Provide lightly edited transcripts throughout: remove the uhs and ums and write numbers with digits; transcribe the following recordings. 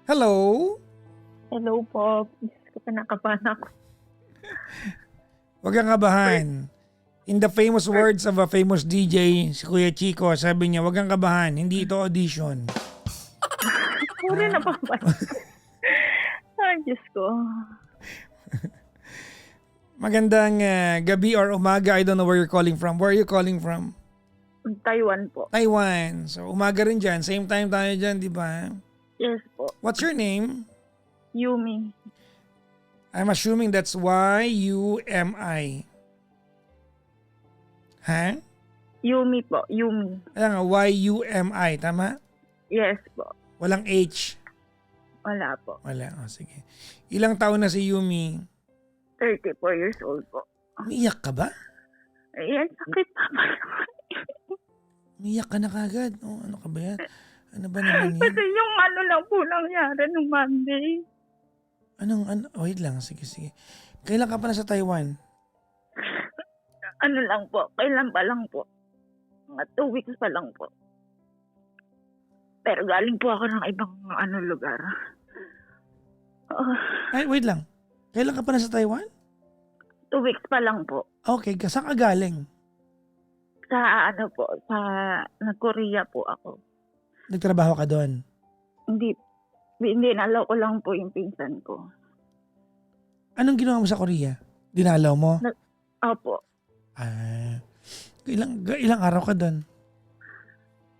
Hello? Hello po. Diyos ko, kinakabahan ako. Huwag kang kabahan. In the famous words of a famous DJ, si Kuya Chico, sabi niya, huwag kang kabahan, hindi ito audition. Sorry na pa ba? Ay, Diyos ko. Magandang gabi or umaga, I don't know where you're calling from. Where are you calling from? Taiwan po. Taiwan. So umaga rin dyan, same time tayo dyan, di ba? Yes po. What's your name? Yumi. I'm assuming that's Y-U-M-I. Ha? Yumi po. Yumi. Ayan nga, Y-U-M-I, tama? Yes po. Walang H. Wala po. Wala, sige. Ilang taon na si Yumi? 34 years old po. Umiyak ka ba? Ayan, sakit pa ba? Umiyak ka na kagad. Oh, ano ka ba yan? Ano ba naman Kasi yan? yung ano lang po nangyari nung Monday. Wait lang, sige. Kailan ka pa na sa Taiwan? Ano lang po. Kailan pa lang po. Mga 2 weeks pa lang po. Pero galing po ako ng ibang lugar. Ay, wait lang. Kailan ka pa na sa Taiwan? 2 weeks pa lang po. Okay, saan ka galing? Sa Korea po ako. Nagtrabaho ka doon? Hindi, nalaw ko lang po yung pinsan ko. Anong ginawa mo sa Korea? Dinalaw mo? Opo. Ilang araw ka doon?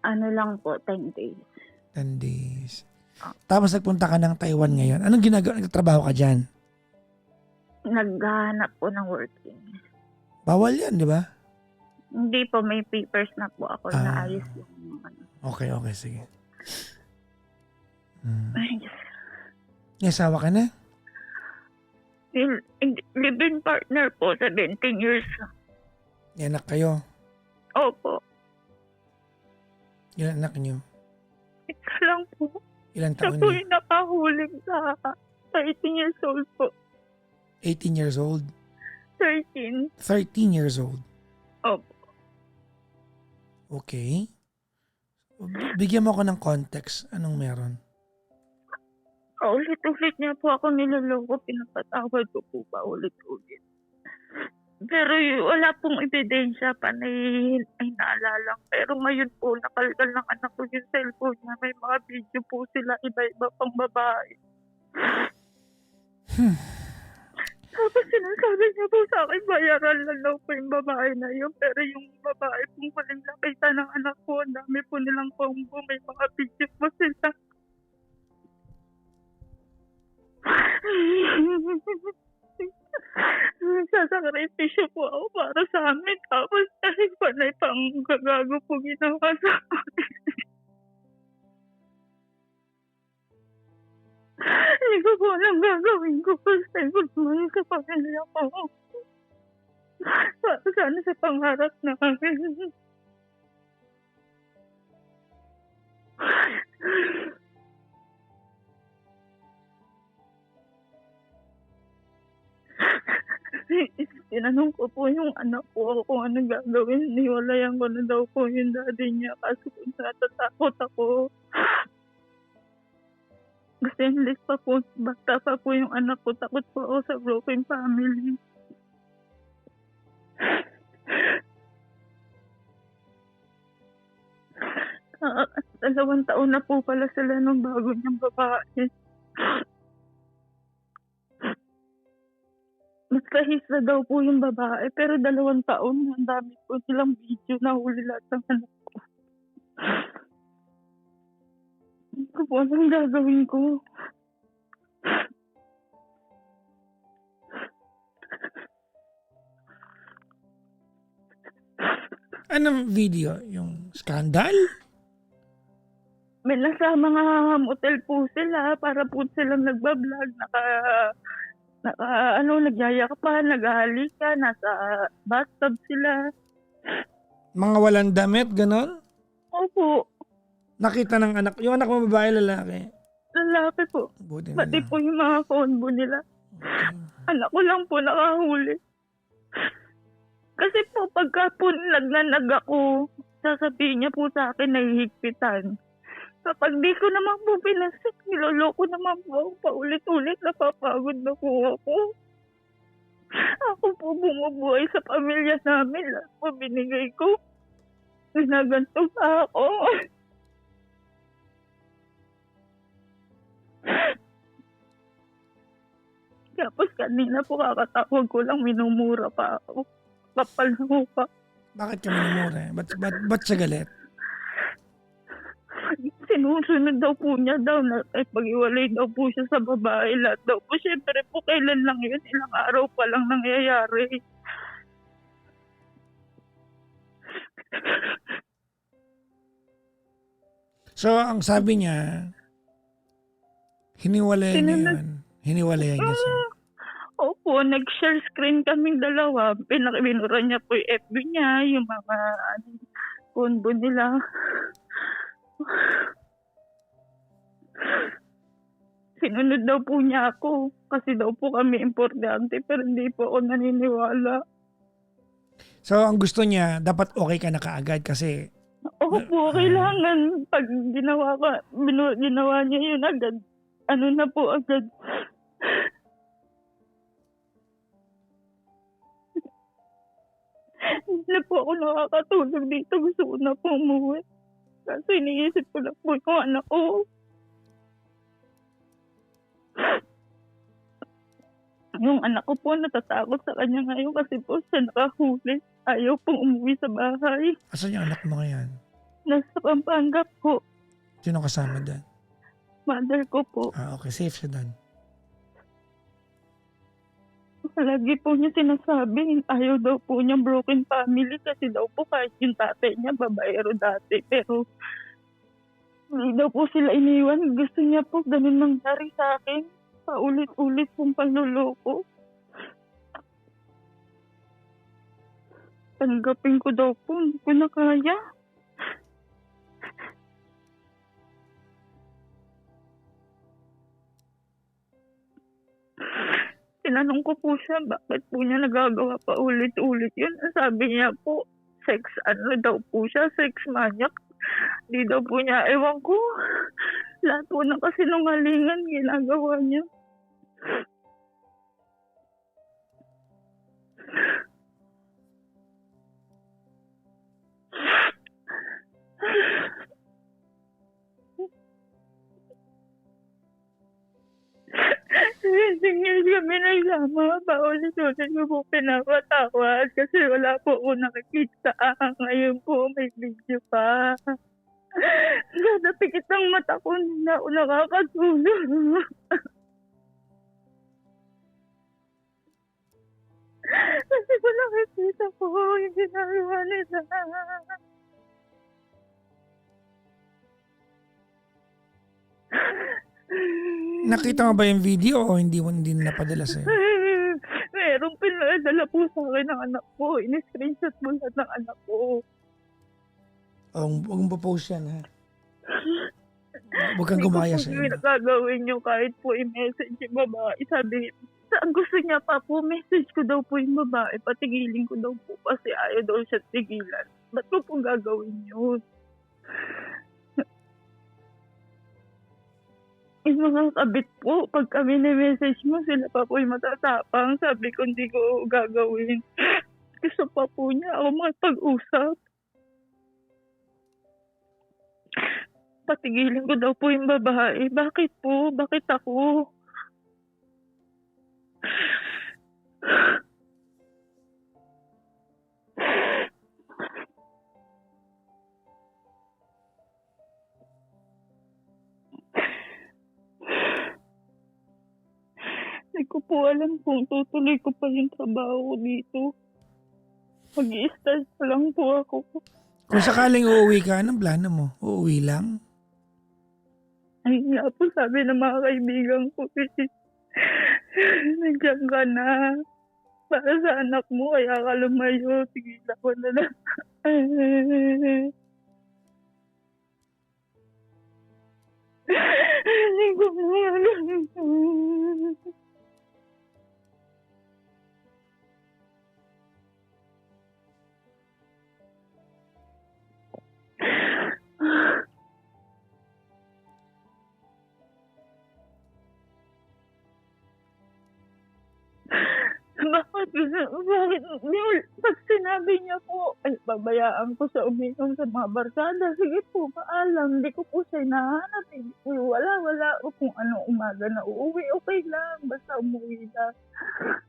Ano lang po, 10 days. 10 days. Tapos nagpunta ka ng Taiwan ngayon. Anong ginagawa? Nagtrabaho ka dyan? Naghahanap po ng working. Bawal yan, di ba? Hindi po, may papers na po ako na ayos yung Okay, sige. Ay, Diyos. May asawa ka na? Live-in partner po, 17 years. May anak kayo? Opo. Ilan anak niyo? Isa lang po. Ilan Siya taon po niyo? yung nakahuling sa 18 years old po. 18 years old? 13. 13 years old? Opo. Okay. Bigyan mo ako ng context. Anong meron? Ulit-ulit niya po ako niloloko. Pinapatawad ko po pa ulit-ulit. Pero wala pong ebidensya pa na ay naalala. Pero ngayon po, nakalgal ng anak ko yung cellphone niya. May mga video po sila, iba-iba pang babae. Tapos sinasabi niya po sa akin, bayaran lang daw po yung babae na yun. Pero yung babae pong huling nakita ng anak ko, ang dami po nilang combo. May mga video po sila. Sasakripisyo po ako para sa amin. Tapos ay panay pang gagago po ginawa sa akin. Hindi ko po alam gagawin ko. Basta ko naman sa pamilya ko. Para sana sa pangarap namin. Tinanong ko po yung anak ko kung ano gagawin. Niwalayan ko na daw po yung daddy niya kasi kung natatakot ako. Kasi enlis pa po, bata pa po yung anak ko. Takot po ako sa broken family. Dalawang taon na po pala sila nung bago niyang babae. Mas kahis na daw po yung babae, pero 2 taon, ang dami po silang video na huli lahat ng anak ko. Hindi ko po anong gagawin ko. Anong video? Yung scandal? May nasa mga motel po sila, para po silang nagbablog, nagyayakapan, naghahalikan, nasa bathtub sila. Mga walang damit, ganon? Opo, Nakita ng anak. Yung anak mo babae, lalaki? lalaki po. Buti na Pati lang. po yung mga combo nila. Okay. Anak ko lang po nakahuli. Kasi po pagka po nagnanag ako, sasabihin niya po sa akin na hihigpitan. Kapag di ko naman po pinasok, niloloko naman po ako paulit-ulit, napapagod na po ako. Ako po bumubuhay sa pamilya namin, lahat po binigay ko. Ginaganto pa ako. Tapos kanina po kakatawag ko lang, minumura pa ako. Kapal na mukha. Bakit ka minumura? Ba't siya galit? Sinusunod daw po niya daw na pag-iwalay daw po siya sa babae. Lahat daw po. Siyempre po kailan lang yun. Ilang araw pa lang nangyayari. So, ang sabi niya, hiniwalayan niya yun. Hiniwalayan niya siya. Opo, nag-share screen kaming dalawa. Binura niya po yung FB niya, yung mga combo nila. Sinunod daw po niya ako kasi daw po kami importante pero hindi po ako naniniwala. So, ang gusto niya, dapat okay ka na kaagad kasi Opo, kailangan pag ginawa niya yun agad. Ano na po agad. Hindi na po ako nakakatulog dito. Gusto ko na po umuwi. Kasi iniisip ko lang po yung anak ko. Yung anak ko po natatakot sa kanya ngayon kasi po siya nakahuli. Ayaw pong umuwi sa bahay. asan yung anak mo ngayon? Nasa Pampanga po. Sino kasama doon? Mother ko po. Okay, safe siya doon. Lagi po niya sinasabi, ayaw daw po niya broken family kasi daw po kahit yung tatay niya babaero dati. Pero hindi daw po sila iniwan. Gusto niya po ganun nangyari sa akin. Paulit-ulit pong panluloko. Tanggapin ko daw po. Hindi ko na kaya. Tinanong ko po siya, bakit po niya nagagawa pa ulit-ulit yun. Sabi niya po, sex daw po siya, sex maniac. Di daw po niya, ewan ko. Lahat po ng kasinungalingan ginagawa niya. Tingin kami nagsama, paulit-ulit ko po pinapatawad kasi wala po ako nakikita. Ngayon po may video pa. Kada pikit ng mata ko, hindi na ako nakakatulog. Kasi ko nakikita po yung ginagawa nila. Nakita mo ba yung video o hindi na napadala sa'yo? Merong pinadala po sa akin ng anak ko. In-screenshot mo lahat ng anak ko. Huwag mong pa-post yan, ha? Huwag kang gumaya sa Hindi iba. ko po gagawin nyo kahit po i-message yung babae. Sabi, saan gusto niya pa po, message ko daw po yung babae. Patigilin ko daw po kasi ayaw daw siya tigilan. Ba't ko po gagawin yun? Yung mga kabit po, pag kami na-message mo, sila pa po yung matatapang. Sabi ko, hindi ko gagawin. Gusto pa po niya ako makipag-usap. Patigilin ko daw po yung babae. Bakit po? Bakit ako? Hindi ko po alam kung tutuloy ko pa yung trabaho ko dito. Mag-i-start pa lang po ako. Kung sakaling uuwi ka, anong plano mo? Uuwi lang? Ay nga po, sabi ng mga kaibigan ko, nandiyan ka na. Para sa anak mo, kaya ka lumayo. Sige, ako na lang. Hindi ko mo alam. bakit, pag sinabi niya po, ay, babayaan ko sa uminom sa mga barkada. Sige po, paalam. Hindi ko po siya hinahanap. Hindi po, wala. O kung ano, umaga na uuwi, okay lang. Basta umuwi lang.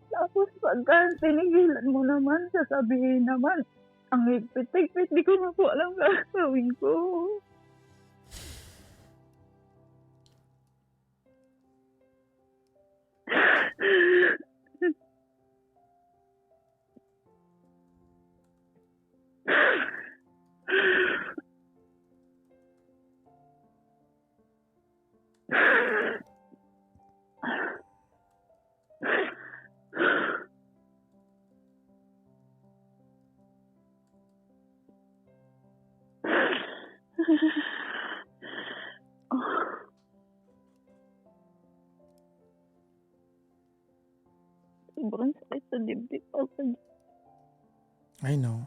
Tapos pagka tinigilan mo naman, sasabihin naman, ang higpit-higpit, di ko na po alam gagawin ko. Sobrang sakit sa dibdib ako. I know.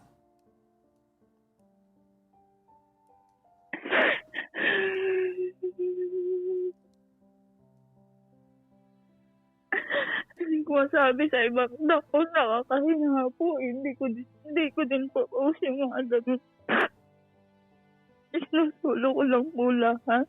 Hindi ko masabi sa ibang dako, nakakahinga po. Hindi ko din po yung mga ganun. Sinusulo ko lang po lahat.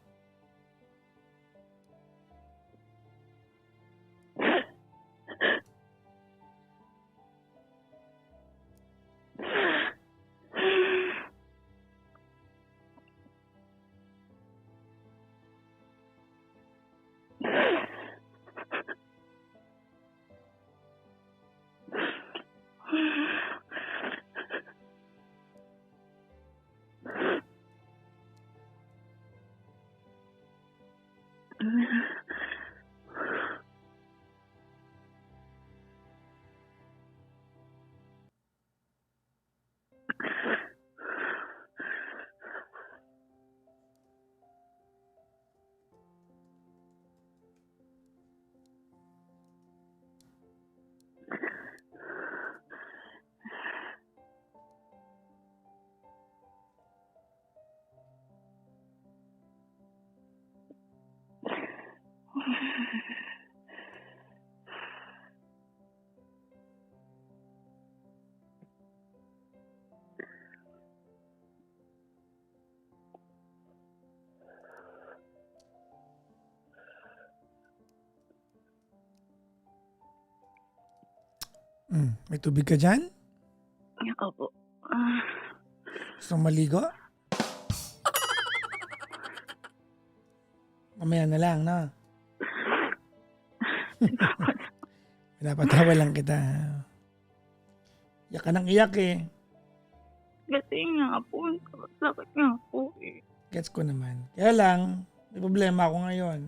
May tubig ka dyan? Opo. Gusto mong maligo? Mamaya na lang, no? Pinapatawa lang kita. Iyak ka nang iyak eh. Kasi nga po, sakit nga po eh. Gets ko naman. Kaya lang, may problema ako ngayon.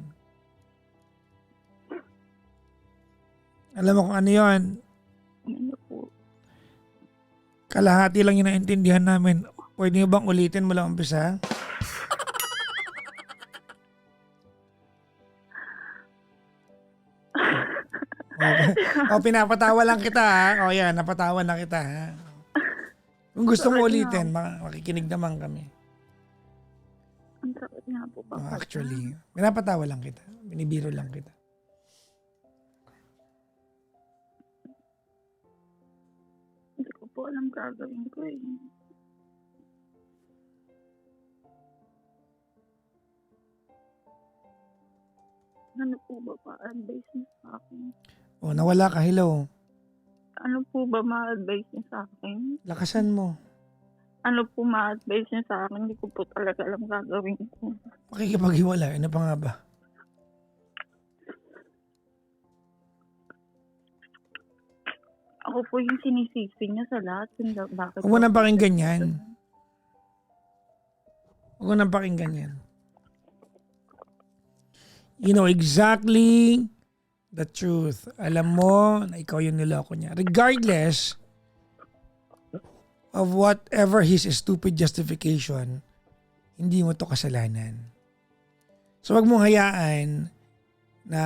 Alam mo kung ano yon? Ano po? Kalahati lang yung naintindihan namin. Pwede nyo bang ulitin mula umpisa? Pinapatawa lang kita ha. Yan, napatawa lang kita ha. Kung gusto mo ulitin, makikinig naman kami. Ang sakit nga po ba? Actually, pinapatawa lang kita. Binibiro lang kita. Hindi ko po alam gagawin ko eh. Ano po ba pa-advise niyo sa akin? Nawala ka. Hello. Ano po ba ma-advise niyo sa akin? Lakasan mo. Ano po ma-advise niyo sa akin? Hindi ko po talaga alam gagawin ko. Makikipaghiwalay. Ano pa nga ba? Ako po yung sinisisi niya sa lahat. Bakit Huwag mo nang pakinggan yan. Huwag mo nang pakinggan yan. You know exactly the truth. Alam mo na ikaw yung niloko niya. Regardless of whatever his stupid justification, hindi mo to kasalanan. So wag mong hayaan na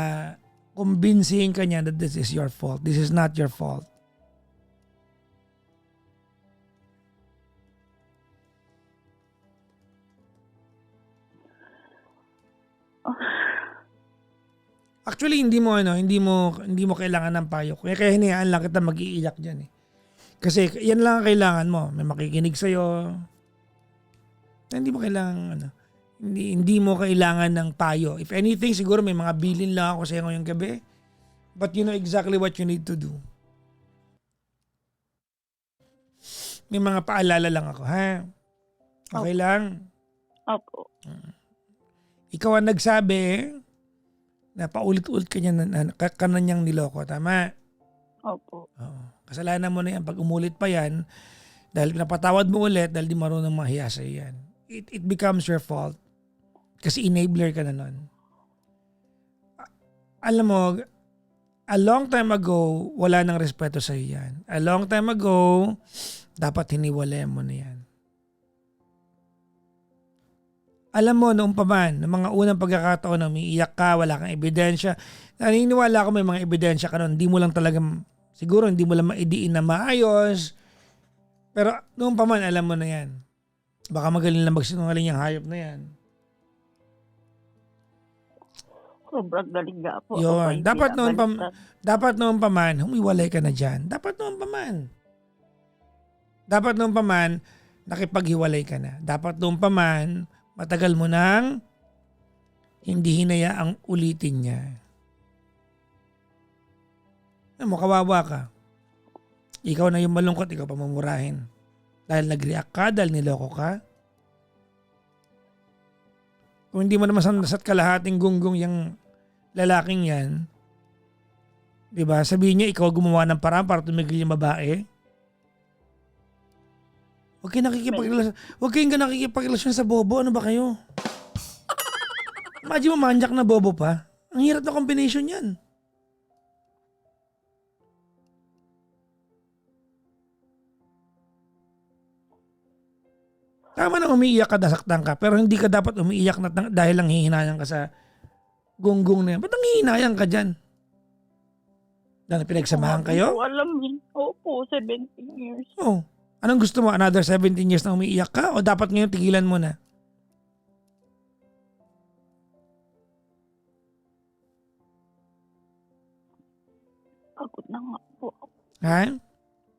kumbinsihin ka niya that this is your fault. This is not your fault. Actually, hindi mo kailangan ng payo. Kaya hinayaan lang kita mag-iiyak diyan eh. Kasi yan lang ang kailangan mo. May makikinig sa'yo. Hindi mo kailangan, hindi mo kailangan ng payo. If anything, siguro may mga bilin lang ako sa'yo ngayong gabi. But you know exactly what you need to do. May mga paalala lang ako, ha? Okay lang? Opo. Ikaw ang nagsabi na paulit-ulit ka niyang niloko, tama? Opo. Oo. Kasalanan mo na yan. Pag umulit pa yan, dahil pinapatawad mo ulit, dahil di marunong mahiya sa'yo yan. It becomes your fault. Kasi enabler ka na nun. Alam mo, a long time ago, wala nang respeto sa'yo yan. A long time ago, dapat hiniwalayan mo na yan. Alam mo, noong pa man, ng mga unang pagkakataon na umiiyak ka, wala kang ebidensya, naniniwala ako may mga ebidensya ka nun, hindi mo lang talaga, siguro hindi mo lang maidiin na maayos, pero noong pa man, alam mo na yan. Baka magaling lang magsinungaling yung hayop na yan. Sobrang galing nga po. Yun. Dapat noon pa man, humiwalay ka na dyan. Dapat noon pa man, nakipaghiwalay ka na. Dapat noon pa man, matagal mo nang hindi hinayaang ulitin niya. Alam mo, kawawa ka. Ikaw na yung malungkot, ikaw pa mamurahin. Dahil nag-react ka, dahil niloko ka. Kung hindi mo naman sanasat kalahating gunggong yung lalaking yan, diba? Sabihin niya, ikaw gumawa ng paraan para tumigil yung babae. Huwag kayong nakikipagrelasyon sa bobo. Ano ba kayo? Imagine mo, manyak na bobo pa. Ang hirap na combination yan. Tama na umiiyak ka, nasaktan ka, pero hindi ka dapat umiiyak na dahil lang hihinayang ka sa gunggong na yan. Ba't nangihinayang ka dyan? Dahil pinagsamahan kayo? Hindi ko alam yun. Opo, 17 years. Oh. Anong gusto mo? Another 17 years na umiiyak ka? O dapat ngayon tigilan mo na? Pagod na nga po. Ha?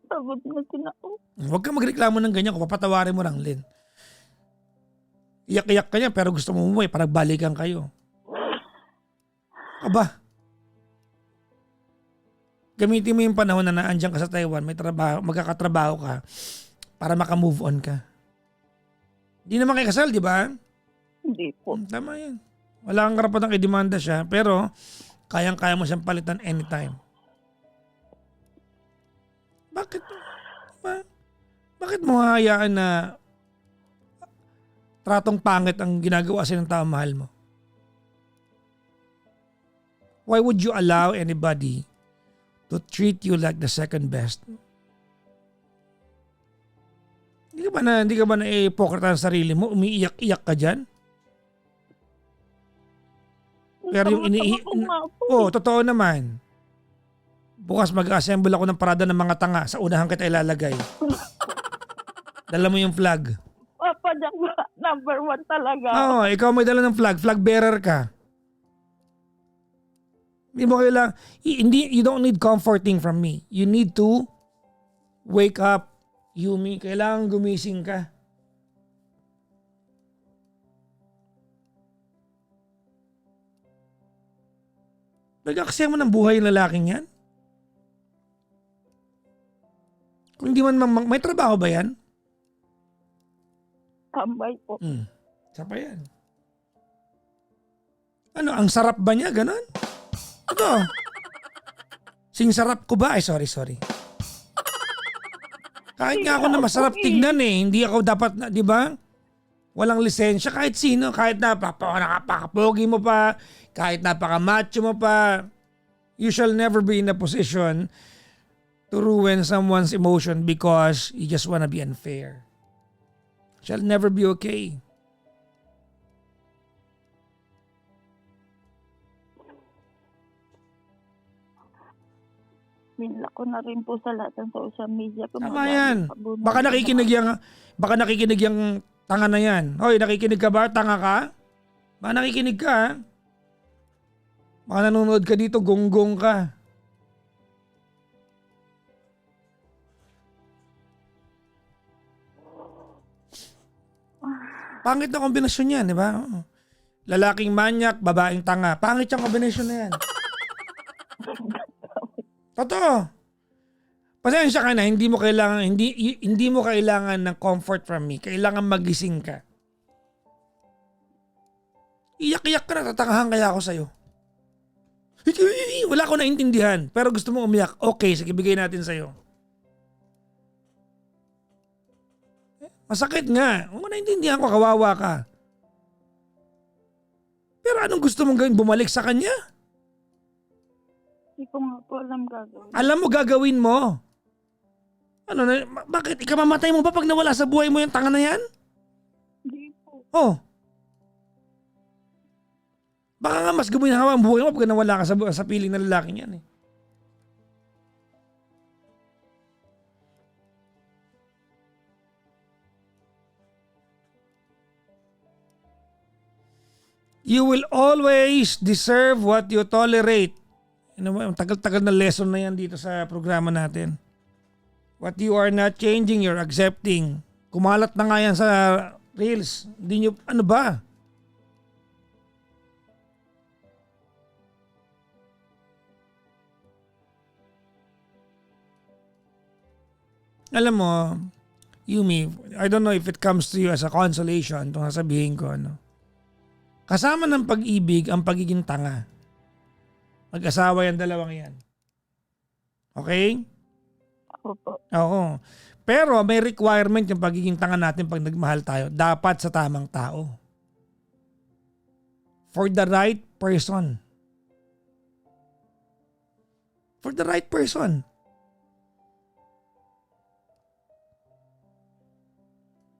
Pagod na din ako. Huwag ka magreklamo ng ganyan kung papatawarin mo lang, Lynn. Iyak-iyak ka niya pero gusto mo umuwi para balikan kayo. Aba. Gamitin mo yung panahon na naandyan ka sa Taiwan, may trabaho, magkakatrabaho ka para makamove on ka. Hindi naman kayo kasal, di ba? Hindi po. Tama yan. Wala kang karapatang i-demanda siya pero kayang-kaya mo siyang palitan anytime. Bakit? Diba? Bakit mo hahayaan na tratong pangit ang ginagawa sa ng taong mahal mo? Why would you allow anybody to treat you like the second best? Hindi ka ba na-ipokrita sa sarili mo? Umiiyak-iyak ka dyan? Pero yung totoo naman. Bukas mag-assemble ako ng parada ng mga tanga. Sa unahan kita ilalagay. Dala mo yung flag. Papa Jack, number 1 talaga. Oo, ikaw may dala ng flag. Flag bearer ka. Hindi mo kailangan, you don't need comforting from me. You need to wake up, Yumi. Kailangan gumising ka. Nag-aksaya mo ng buhay yung lalaking yan? Kung hindi man, may trabaho ba yan? Tambay po. Isa pa yan. Ano, ang sarap ba niya? Ganon? Ito. Sing sarap ko ba? Ay, sorry. Kahit nga ako na masarap tignan eh. Hindi ako dapat, di ba? Walang lisensya. Kahit sino. Kahit napakapogi mo pa. Kahit napaka-macho mo pa. You shall never be in a position to ruin someone's emotion because you just wanna be unfair. Shall never be okay. Binla ko na rin po sa lahat ng social media. Tama yan. Baka nakikinig yung tanga na yan. Hoy, nakikinig ka ba? Tanga ka? Baka nakikinig ka, ha? Baka nanonood ka dito, gonggong ka. Pangit na kombinasyon yan, di ba? Lalaking manyak, babaeng tanga. Pangit yung kombinasyon na yan. Totoo. Pasensya ka na, hindi mo kailangan ng comfort from me. Kailangan magising ka. Iyak-iyak ka na, tatangahan kaya ako sa'yo. Wala ko naintindihan, pero gusto mo umiyak. Okay, sige, bigay natin sa'yo. Masakit nga. Kung naintindihan ko, kawawa ka. Pero anong gusto mong gawin? Bumalik sa kanya? Hindi ko nga po alam gagawin. Alam mo gagawin mo. Ano na, bakit? Ikamamatay mo ba pag nawala sa buhay mo yung tanga na yan? Hindi po. Oh. Baka nga mas guminawa ang buhay mo pag nawala ka sa piling na lalaking yan eh. You will always deserve what you tolerate. Ano ba, tagal-tagal na lesson na yan dito sa programa natin. What you are not changing, you're accepting. Kumalat na nga yan sa reels. Hindi nyo, ano ba? Alam mo, Yumi, I don't know if it comes to you as a consolation itong sasabihin ko. Ano? Kasama ng pag-ibig ang pagiging tanga. Mag-asawa yung dalawang yan. Okay? Opo. Oo. Pero may requirement yung pagiging tanga natin pag nagmahal tayo. Dapat sa tamang tao. For the right person. For the right person.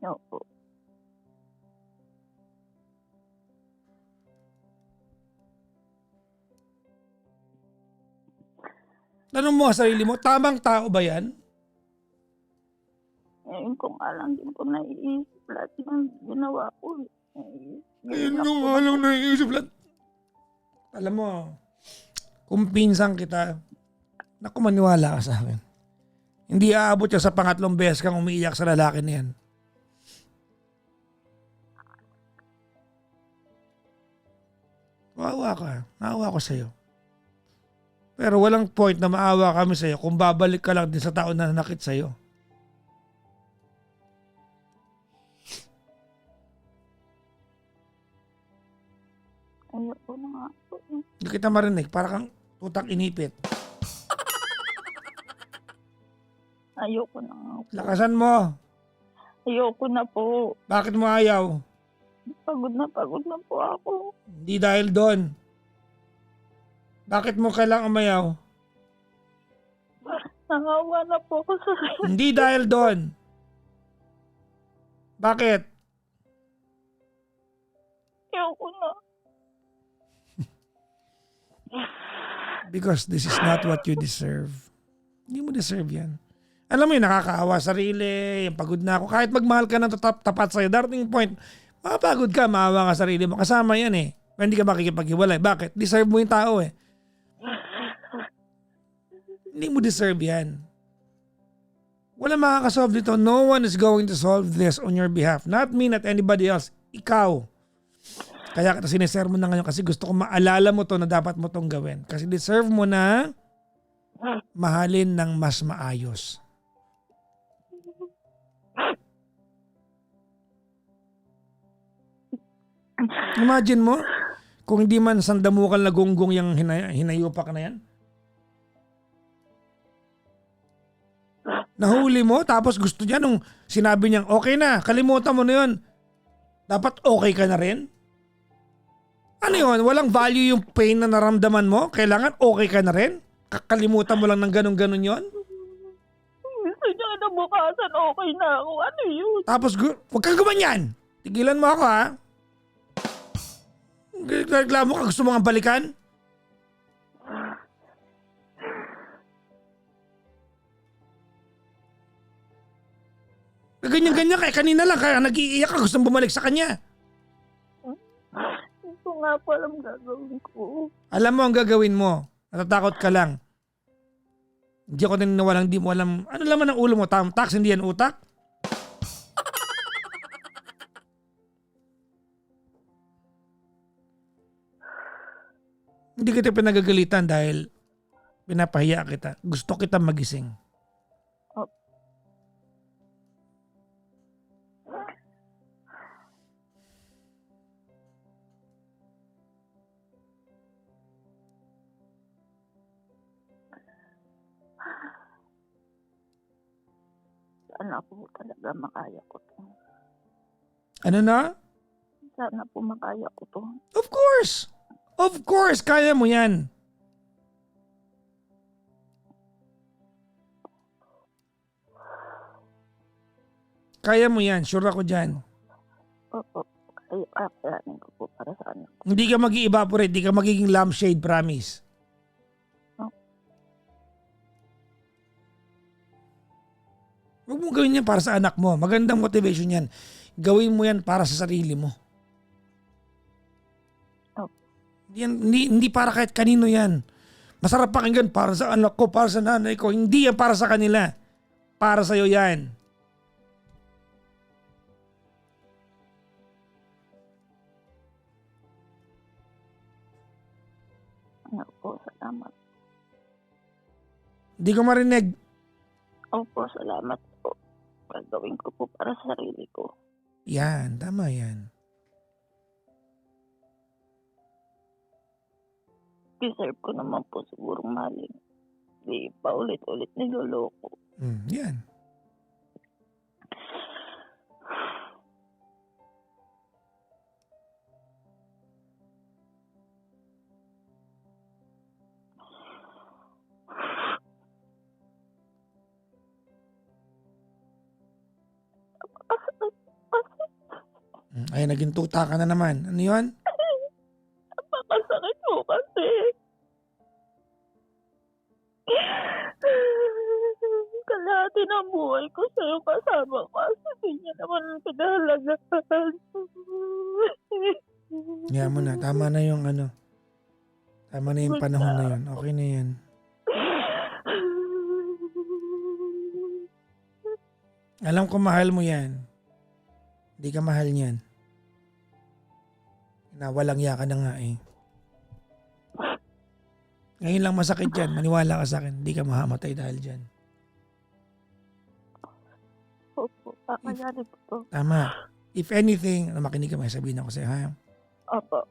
Opo. Tanong mo sa sarili mo, tamang tao ba yan? Ngayon ko nga lang din po naiisip lahat ng ginawa ko. Ayun yung alam na iisip lahat. Alam mo, kung pinsan kita, naku maniwala ka sa akin. Hindi aabot siya sa pangatlong beses kang umiiyak sa lalaki na yan. Maawa ka. Maawa ko sa'yo. Pero walang point na maawa kami sa'yo kung babalik ka lang din sa tao na nanakit sa'yo. Ayoko na nga po. Hindi kita marinig. Para kang tutak inipit. Ayoko na nga po. Lakasan mo. Ayoko na po. Bakit mo ayaw? Pagod na po ako. Hindi dahil doon. Bakit mo kailangang umayaw? Nangawa na po ako sa Hindi dahil doon. Bakit? Ayoko na. Because this is not what you deserve. Hindi mo deserve yan. Alam mo yun, nakakaawa sarili, yung pagod na ako. Kahit magmahal ka ng tapat sa'yo, darating point, makapagod ka, maawa ka sarili mo. Kasama yan eh. Hindi ka makikipaghiwalay. Bakit? Deserve mo yung tao eh. Hindi mo deserve yan. Wala makakasolve dito. No one is going to solve this on your behalf. Not me, not anybody else. Ikaw. Kaya kita sinisermon na ngayon kasi gusto ko maalala mo to na dapat mo tong gawin. Kasi deserve mo na mahalin ng mas maayos. Imagine mo, kung hindi man sandamukal na gonggong yung hinayupak na yan. Nahuli mo, tapos gusto niya nung sinabi niyang okay na, kalimutan mo na yun. Dapat okay ka na rin? Ano yun? Walang value yung pain na naramdaman mo? Kailangan okay ka na rin? Kakalimutan mo lang ng ganun-ganun yun? Gusto niya na bukasan okay na ako. Ano yun? Tapos, huwag kang gumanyan. Tigilan mo ako ha. Reklamo ka, gusto mo nga balikan? Ganyan-ganyan kaya kanina lang kaya nag-iiyak ka, gusto bumalik sa kanya. Hindi ko ko nga po alam gagawin ko. Alam mo ang gagawin mo. Natatakot ka lang. Hindi ako naniniwalang di mo alam. Ano laman ang ulo mo? Tax, hindi yan utak? Hindi kita pinagagalitan dahil pinapahiya kita. Gusto kita magising. Sana po talaga makaya ko to. Ano na? Sana po makaya ko to. Of course! Of course! Kaya mo yan. Kaya mo yan. Sure ako dyan. Opo. Kakayanin ko po para sa anak ko. Hindi ka mag-i-evaporate. Hindi ka magiging lampshade, promise. Huwag mong gawin yan para sa anak mo. Magandang motivation yan. Gawin mo yan para sa sarili mo. Hindi para kahit kanino yan. Masarap pakinggan para sa anak ko, para sa nanay ko. Hindi yan para sa kanila. Para sa'yo yan. Opo, salamat. Hindi ko marinig. Opo, salamat po. Gagawin ko po para sa sarili ko. Yan, tama yan. Deserve ko naman po sigurong maling. Di pa ulit-ulit niloloko. Yan. Ay, naging tuta ka na naman. Ano yun? Napakasakit po kasi. Kalahati ng buhay ko sa'yo kasama ko. Hindi niya naman pinahalagaan. Yan mo na. Tama na yung ano. Tama na yung panahon na yun. Okay na yan. Alam ko mahal mo yan. Hindi ka mahal niyan. Walang yaka na nga eh. Ngayon lang masakit yan. Maniwala ka sa akin. Hindi ka mahamatay dahil dyan. Opo, kakayanin ko to. Tama. If anything, makinig ka, may sabihin ako sa'yo, ha? Opo.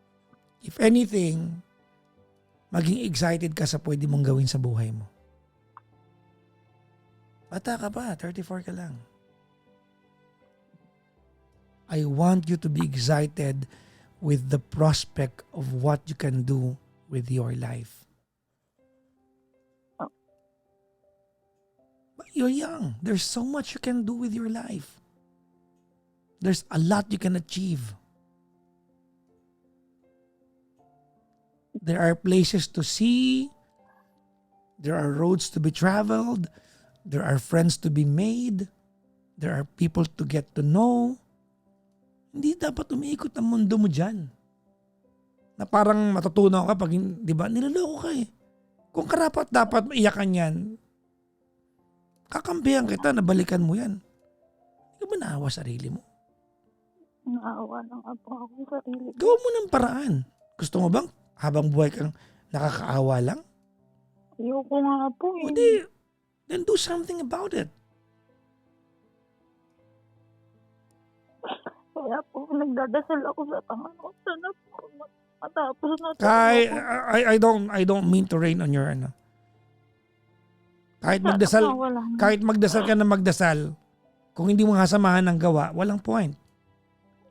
If anything, maging excited ka sa pwede mong gawin sa buhay mo. Bata ka pa, 34 ka lang. I want you to be excited with the prospect of what you can do with your life. But you're young. There's so much you can do with your life. There's a lot you can achieve. There are places to see. There are roads to be traveled. There are friends to be made. There are people to get to know. Hindi dapat umiikot ang mundo mo dyan. Na parang matutunan ka pag, di ba, niloloko ka eh. Kung karapat dapat maiyakan yan, kakampihan kita, nabalikan mo yan. Hindi ka ba naawa sarili mo? Naawa lang po ako sa sarili ko. Gawa mo ng paraan. Gusto mo bang habang buhay kang nakakaawa lang? Ayoko nga po eh. O di, then do something about it. Kaya po, nagdadasal ako sa Panginoon. Sana po, matapos na ito. I don't mean to rain on your ano. Kahit magdasal ka na magdasal, kung hindi mo hasamahan ng gawa, walang point.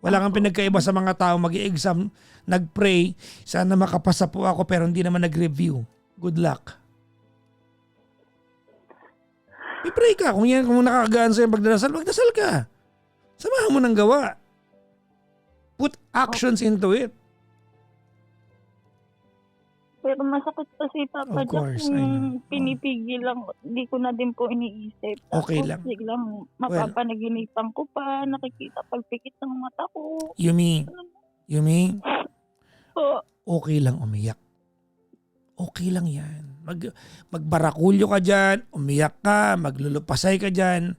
Wala kang pinagkaiba sa mga tao mag-i-exam, nag-pray, sana makapasa po ako pero hindi naman nag-review. Good luck. I-pray ka. Kung nakakagaan sa'yo magdasal, magdasal ka. Samahan mo ng gawa. Put actions into it. Pero masakit kasi Papa Of course, Jack, I know. pinipigil lang. Hindi ko na din po iniisip. Okay Tapos lang. biglang mapapanaginipan ko pa, nakikita palpikit ng mata ko. Yumi, po. Okay lang umiyak. Okay lang yan. Magbarakulyo ka dyan, umiyak ka, maglulupasay ka dyan.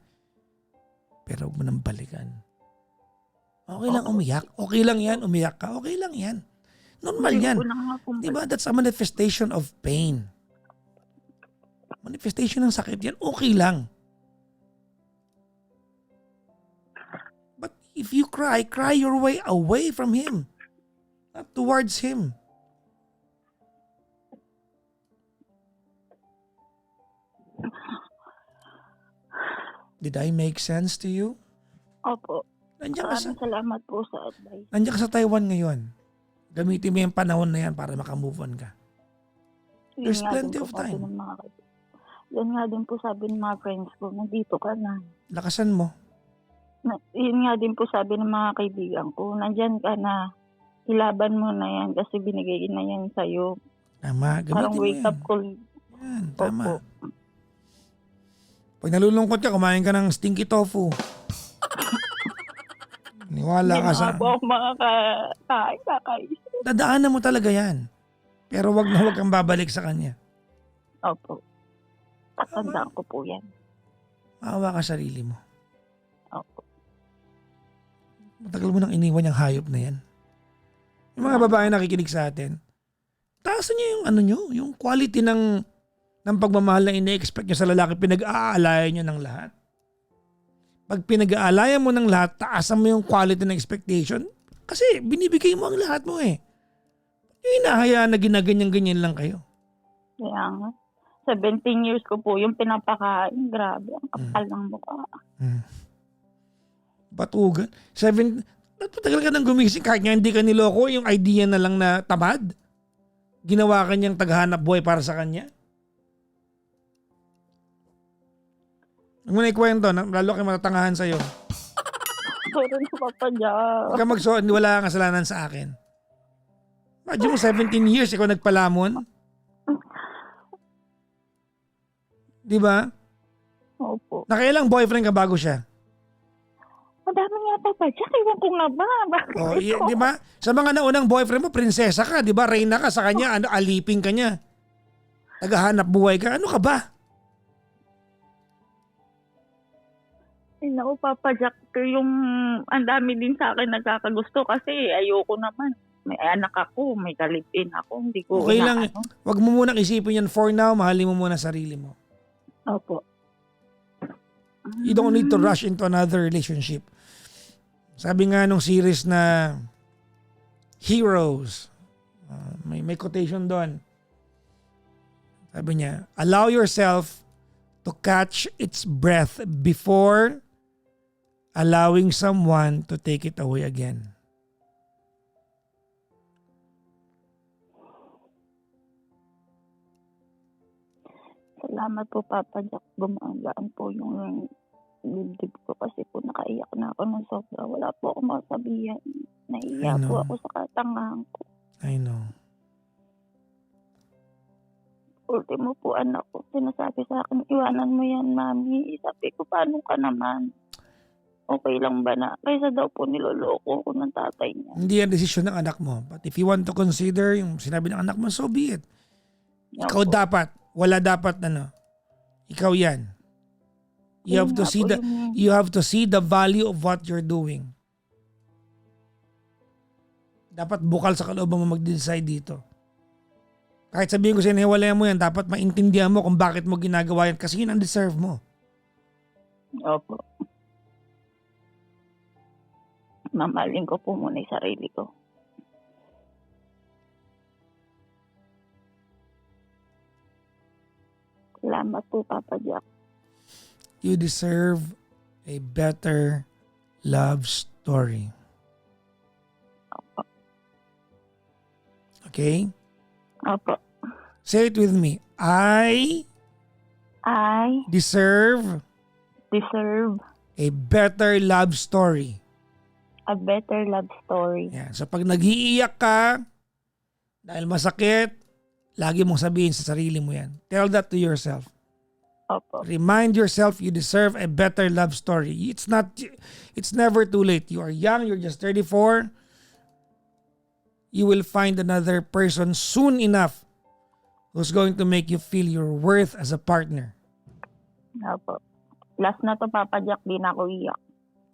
Pero huwag mo nang balikan. Okay lang umiyak. Okay lang yan, umiyak ka. Okay lang yan. Normal Hindi yan. ko na nga po Diba? That's a manifestation of pain. Manifestation ng sakit yan. Okay lang. But if you cry your way away from him. Not towards him. Did I make sense to you? Opo. Nandiyan ka sa, Maraming salamat po sa advice. nandiyan ka sa Taiwan ngayon. Gamitin mo yung panahon na yan para makamove on ka. There's Yun nga plenty din po of sabi time. ng mga Yan nga din po sabi ng mga friends ko, nandito ka na. Lakasan mo. Yun nga din po sabi ng mga kaibigan ko, nandyan ka na. Ilaban mo na yan kasi binigay na yan sa'yo. Tama. Parang Gamitin mo wake yan. up call. Yan, tama. Opo. Pag nalulungkot ka, kumain ka ng stinky tofu. Niwala Hindi ka na sa... nga po ako kakaisip. Dadaanan mo talaga yan. Pero wag na wag kang babalik sa kanya. Opo. Tatandaan ko po yan. Maawa ka sarili mo. Opo. Matagal mo nang iniwan yung hayop na yan. Yung mga babae nakikinig sa atin, taasan niyo yung ano nyo, yung quality ng pagmamahal na ine-expect nyo sa lalaki, pinag-aalayan nyo ng lahat. Pag pinag-aalayan mo ng lahat, taasan mo yung quality ng expectation kasi binibigay mo ang lahat mo eh. Yung hinahayaan na ginaganyan-ganyan lang kayo. Kaya nga. 17 years ko po yung pinapakain. Grabe, ang kapal ng mukha. Batugan. Tagal ka nang gumising kahit nga hindi ka niloko, yung idea na lang na tamad. Ginawa ka niyang taghanap buhay para sa kanya. Huwag mo na ikwento, lalo kayo matatangahan sa'yo. Sorry na papadya. Huwag ka wala kang kasalanan sa akin. Imagine mo 17 years, ikaw nagpalamon. Di ba? Opo. Nakailang boyfriend ka bago siya? Madami nga papadya. Iwan ko nga ba? Bakit Oh, ito? di ba? Sa mga naunang boyfriend mo, prinsesa ka, di ba? Reyna ka sa kanya, aliping ka niya. Tagahanap buhay ka. Ano ka ba? Ay, naku, Papa Jack, yung ang dami din sa akin nagkakagusto kasi ayoko naman. May anak ako, may kalipin ako, hindi ko Okay lang. inaano. Huwag mo munang isipin yan for now. Mahalin mo muna sarili mo. Opo. You don't need to rush into another relationship. Sabi nga nung series na Heroes, may quotation doon. Sabi niya, allow yourself to catch its breath before allowing someone to take it away again. Salamat po, Papa Jack. Gumagaan po yung dibdib ko kasi po nakaiyak na ako ng sobra. Wala po ako masabihan. Naiiyak I know. po ako sa katangahan ko. I know. Ultimo po anak ko, sinasabi sa akin, iwanan mo yan, mami. Sabi ko, paano ka naman? Okay lang ba na? Kaysa daw po niloloko ko ng tatay niya. Hindi yan desisyon ng anak mo. But if you want to consider yung sinabi ng anak mo, so be it. Ikaw Opo. dapat. Wala dapat Ikaw yan. You have Yun to nga see po the yung- you have to see the value of what you're doing. Dapat bukal sa kalooban mo mag-decide dito. Kahit sabihin ko sa'yo, hiwalayan mo yan, dapat maintindihan mo kung bakit mo ginagawa yan kasi yun ang deserve mo. Opo. Mamahalin ko po muna yung sarili ko. Salamat po, Papa Jack. You deserve a better love story. Opo. Okay? Opo. Say it with me. I I deserve deserve a better love story. a better love story. Yan. So pag nag-iiyak ka, dahil masakit, lagi mong sabihin sa sarili mo yan. Tell that to yourself. Opo. Remind yourself you deserve a better love story. It's never too late. You are young, you're just 34. you will find another person soon enough who's going to make you feel your worth as a partner. Opo. Last na to, Papa Jack, di na ako iyak.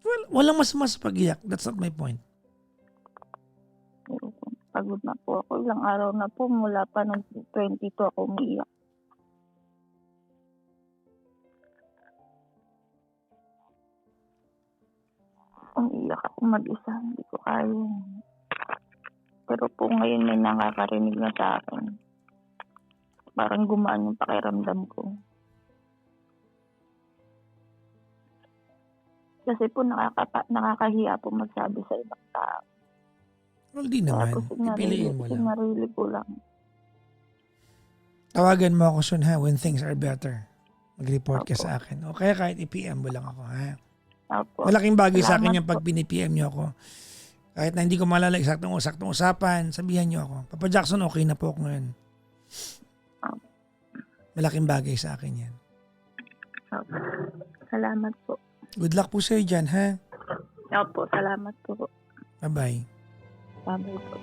Well, walang mas pag-iyak. That's not my point. Pero pagod na po ako. Ilang araw na po, mula pa ng 22 ako umiiyak. Umiiyak ako mag-isa, hindi ko kaya. Pero po ngayon may nakakarinig na sa akin. Parang gumaan yung pakiramdam ko. Kasi po nakakahiya po magsabi sa ibang tao. Well, di naman. Pipiliin mo lang. Sinarili ko lang. Tawagan mo ako soon ha when things are better. Mag-report ka Opo. sa akin. O kaya kahit i-PM mo lang ako ha. Opo. Malaking bagay sa akin Salamat yung pag po. pinipm nyo ako. Kahit na hindi ko malala eksaktong usapan, sabihan nyo ako. Papa Jackson, okay na po ako ngayon. Opo. Malaking bagay sa akin yan. Opo. Salamat po. Good luck po sa'yo dyan ha. Opo, salamat po. Bye-bye. Bye-bye po.